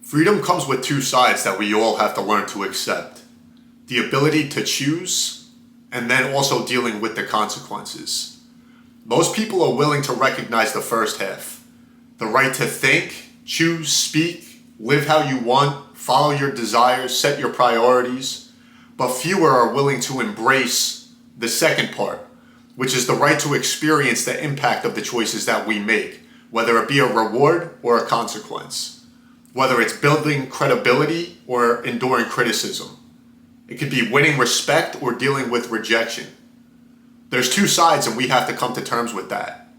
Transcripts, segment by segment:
Freedom comes with two sides that we all have to learn to accept. The ability to choose, and then also dealing with the consequences. Most people are willing to recognize the first half. The right to think, choose, speak, live how you want, follow your desires, set your priorities. But fewer are willing to embrace the second part, which is the right to experience the impact of the choices that we make, whether it be a reward or a consequence, whether it's building credibility or enduring criticism. It could be winning respect or dealing with rejection. There's two sides and we have to come to terms with that.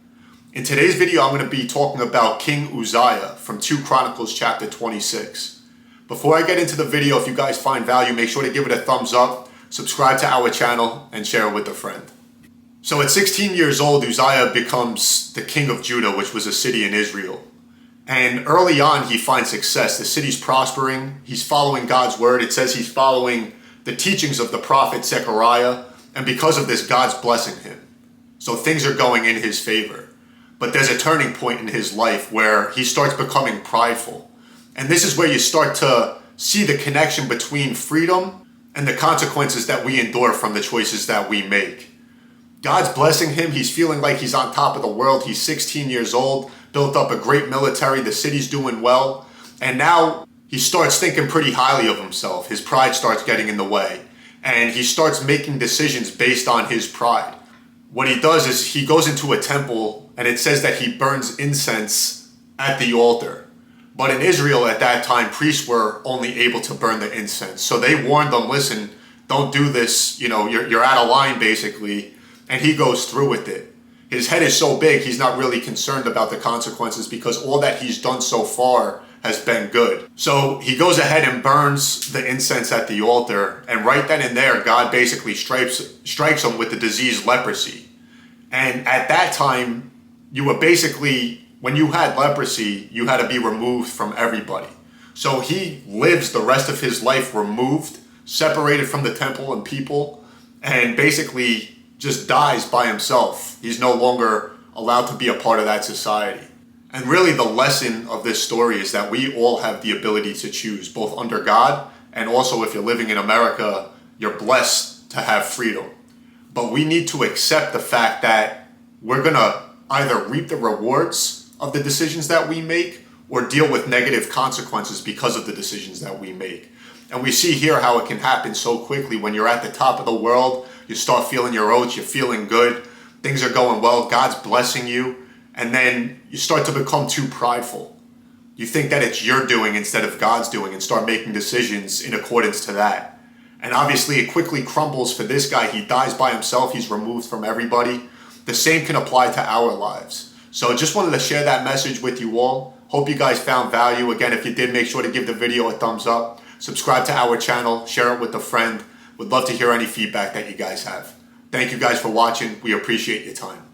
In today's video, I'm going to be talking about King Uzziah from 2 Chronicles chapter 26. Before I get into the video, if you guys find value, make sure to give it a thumbs up, subscribe to our channel, and share it with a friend. So at 16 years old, Uzziah becomes the king of Judah, which was a city in Israel. And early on, he finds success. The city's prospering. He's following God's word. It says he's following the teachings of the prophet Zechariah. And because of this, God's blessing him. So things are going in his favor. But there's a turning point in his life where he starts becoming prideful. And this is where you start to see the connection between freedom and the consequences that we endure from the choices that we make. God's blessing him. He's feeling like he's on top of the world. He's 16 years old, built up a great military. The city's doing well. And now he starts thinking pretty highly of himself. His pride starts getting in the way. And he starts making decisions based on his pride. What he does is he goes into a temple and it says that he burns incense at the altar. But in Israel at that time, priests were only able to burn the incense. So they warned them, listen, don't do this. You're out of line basically. And he goes through with it. His head is so big, he's not really concerned about the consequences because all that he's done so far has been good. So he goes ahead and burns the incense at the altar. And right then and there, God basically strikes him with the disease leprosy. And at that time, you were basically, when you had leprosy, you had to be removed from everybody. So he lives the rest of his life removed, separated from the temple and people, and basically just dies by himself. He's no longer allowed to be a part of that society. And really the lesson of this story is that we all have the ability to choose, both under God and also if you're living in America, you're blessed to have freedom. But we need to accept the fact that we're going to either reap the rewards of the decisions that we make or deal with negative consequences because of the decisions that we make. And we see here how it can happen so quickly. When you're at the top of the world, you start feeling your oats, you're feeling good, things are going well, God's blessing you, and then you start to become too prideful. You think that it's your doing instead of God's doing and start making decisions in accordance to that. And obviously it quickly crumbles for this guy. He dies by himself, he's removed from everybody. The same can apply to our lives. So just wanted to share that message with you all. Hope you guys found value. Again, if you did, make sure to give the video a thumbs up. Subscribe to our channel, share it with a friend. Would love to hear any feedback that you guys have. Thank you guys for watching. We appreciate your time.